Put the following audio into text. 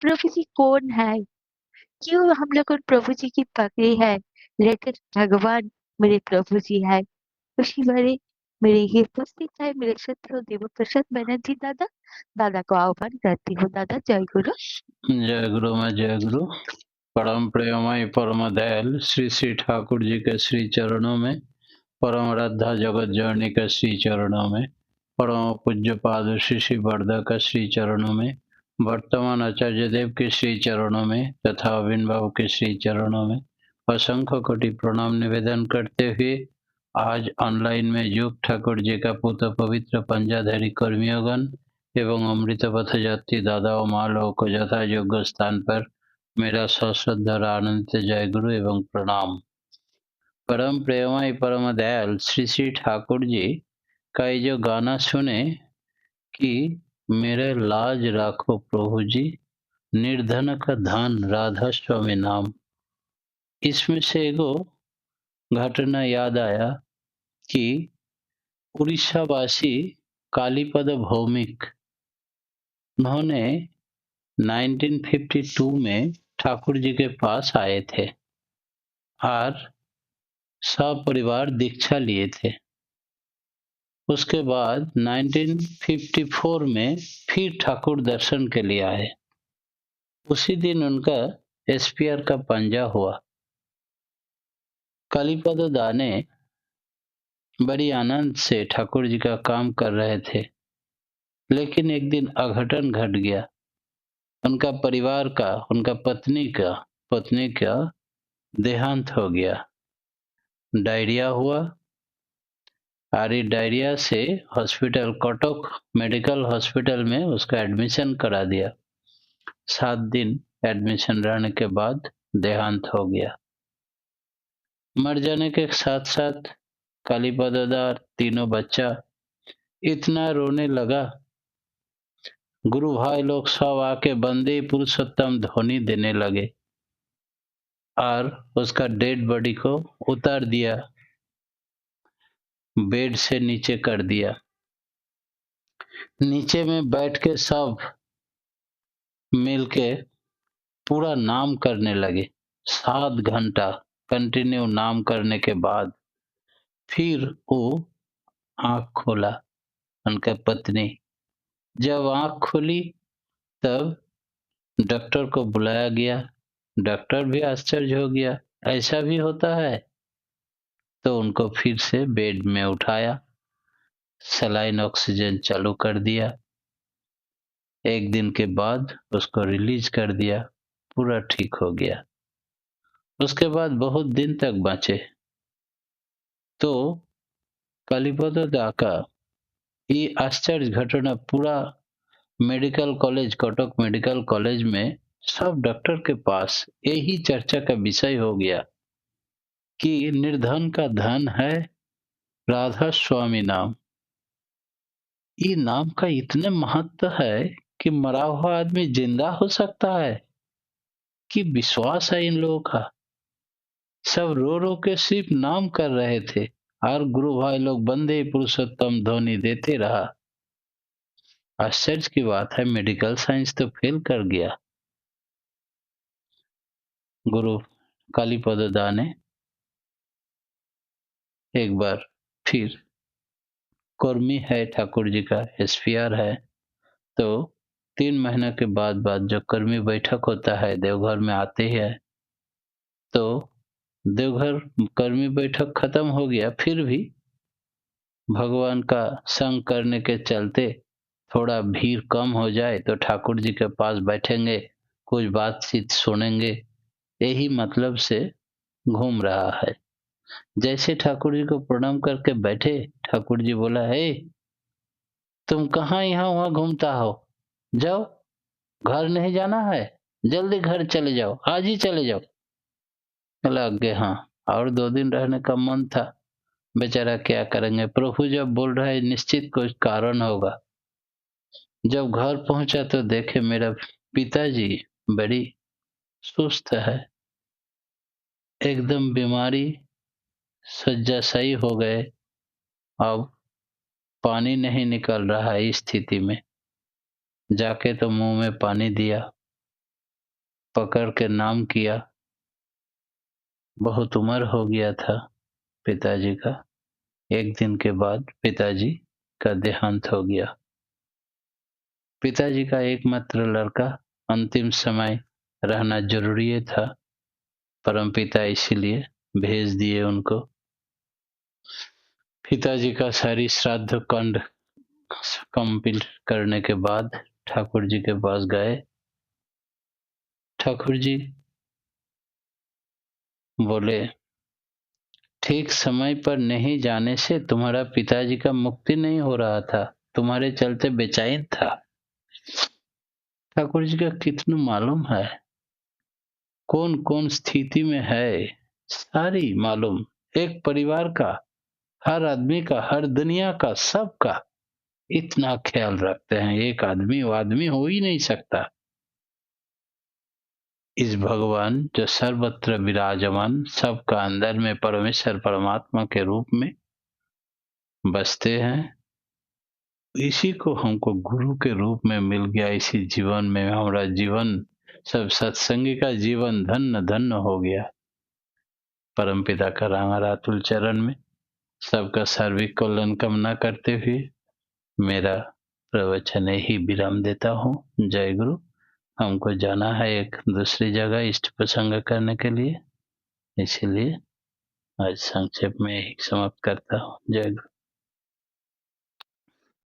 प्रभु जी कौन है? क्यों हम लोग उन प्रभु जी की पकड़ी है? लेकिन भगवान मेरे प्रभु जी है। उसी बारे मेरे ये उपस्थित है मेरे शत्रु देव प्रसाद बनर्जी दादा। दादा को आह्वान करती हूँ। दादा जय गुरु। जय गुरु में जय गुरु। परम प्रेममय परम दयाल श्री श्री ठाकुर जी के श्री चरणों में, परम राधा जगत जननी के श्री चरणों में, परम पूज्य पाद श्री श्री वर्धा का श्री चरणों में, वर्तमान आचार्य देव के श्री चरणों में तथा अविन बाबू के श्री चरणों में असंख्य कोटि प्रणाम निवेदन करते हुए आज ऑनलाइन में युग ठाकुर जी का पुत्र पवित्र पंजाधारी कर्मियोगण एवं अमृत पथ यात्री दादा और माँ लोगों को यथा योग्य स्थान पर मेरा सश्रद्धा आनंद जय गुरु एवं प्रणाम। परम प्रेममय परम दयाल श्री श्री ठाकुर जी का ये जो गाना सुने कि मेरे लाज राखो प्रभु जी, निर्धन का धन राधा स्वामी नाम, इसमें से एगो घटना याद आया कि उड़ीसावासी कालीपद भौमिक उन्होंने 1952 में ठाकुर जी के पास आए थे और सपरिवार दीक्षा लिए थे। उसके बाद 1954 में फिर ठाकुर दर्शन के लिए आए। उसी दिन उनका एसपीआर का पंजा हुआ। कालीपद दाने बड़ी आनंद से ठाकुर जी का काम कर रहे थे, लेकिन एक दिन अघटन घट गया। उनका परिवार का, उनका पत्नी का देहांत हो गया। डायरिया हुआ और डायरिया से हॉस्पिटल, कटक मेडिकल हॉस्पिटल में उसका एडमिशन करा दिया। 7 दिन एडमिशन रहने के बाद देहांत हो गया। मर जाने के साथ साथ कालीपददार तीनों बच्चा इतना रोने लगा, गुरु भाई लोग सब आके बंदे पुरुषोत्तम ध्वनि देने लगे और उसका डेड बॉडी को उतार दिया, बेड से नीचे कर दिया। नीचे में बैठ के सब मिलके पूरा नाम करने लगे। 7 घंटा कंटिन्यू नाम करने के बाद फिर वो आंख खोला। उनका पत्नी जब आंख खोली तब डॉक्टर को बुलाया गया। डॉक्टर भी आश्चर्य हो गया, ऐसा भी होता है। तो उनको फिर से बेड में उठाया, सलाइन ऑक्सीजन चालू कर दिया। एक दिन के बाद उसको रिलीज कर दिया, पूरा ठीक हो गया। उसके बाद बहुत दिन तक बचे। तो कालीपद दा का ये आश्चर्य घटना पूरा medical college, Cuttack medical college में सब डॉक्टर के पास यही चर्चा का विषय हो गया कि निर्धन का धन है राधा स्वामी नाम। ये नाम का इतने महत्व है कि मरा हुआ आदमी जिंदा हो सकता है, कि विश्वास है इन लोगों का। सब रो रो के सिर्फ नाम कर रहे थे और गुरु भाई लोग बंदे पुरुषोत्तम ध्वनि देते रहा। आश्चर्य की बात है, मेडिकल साइंस तो फेल कर गया। गुरु कालीपद दा ने एक बार फिर, कर्मी है ठाकुर जी का, एसपीआर है, तो 3 महीने के बाद जो कर्मी बैठक होता है देवघर में आते हैं, तो देवघर कर्मी बैठक खत्म हो गया, फिर भी भगवान का संग करने के चलते थोड़ा भीड़ कम हो जाए तो ठाकुर जी के पास बैठेंगे, कुछ बातचीत सुनेंगे, यही मतलब से घूम रहा है। जैसे ठाकुर जी को प्रणाम करके बैठे, ठाकुर जी बोला, हे तुम कहाँ यहाँ वहां घूमता हो, जाओ, घर नहीं जाना है, जल्दी घर चले जाओ, आज ही चले जाओ। लग गए, हाँ, और 2 दिन रहने का मन था, बेचारा क्या करेंगे। प्रभु जब बोल रहा है निश्चित कुछ कारण होगा। जब घर पहुंचा तो देखे मेरा पिताजी बड़ी सुस्त है, एकदम बीमारी, शय्याशायी हो गए। अब पानी नहीं निकल रहा है। इस स्थिति में जाके तो मुंह में पानी दिया, पकड़ के नाम किया। बहुत उम्र हो गया था पिताजी का। एक दिन के बाद पिताजी का देहांत हो गया। पिताजी का एकमात्र लड़का, अंतिम समय रहना जरूरी था। परमपिता इसीलिए भेज दिए उनको। पिताजी का सारी श्राद्ध कांड कंप्लीट करने के बाद ठाकुर जी के पास गए। ठाकुर जी बोले, ठीक समय पर नहीं जाने से तुम्हारा पिताजी का मुक्ति नहीं हो रहा था, तुम्हारे चलते बेचैन था। ठाकुर जी का कितना मालूम है, कौन कौन स्थिति में है, सारी मालूम। एक परिवार का, हर आदमी का, हर दुनिया का, सबका इतना ख्याल रखते हैं। एक आदमी वो आदमी हो ही नहीं सकता। इस भगवान जो सर्वत्र विराजमान, सबका अंदर में परमेश्वर परमात्मा के रूप में बसते हैं, इसी को हमको गुरु के रूप में मिल गया। इसी जीवन में हमारा जीवन, सब सत्संगी का जीवन धन्य धन्य हो गया। परमपिता का रांगारातुल चरण में सबका सार्विक कल्याण कामना करते हुए मेरा प्रवचन ही विराम देता हूँ। जय गुरु। हमको जाना है एक दूसरी जगह इष्ट प्रसंग करने के लिए, इसलिए आज संक्षेप में ही समाप्त करता हूँ। जय गुरु।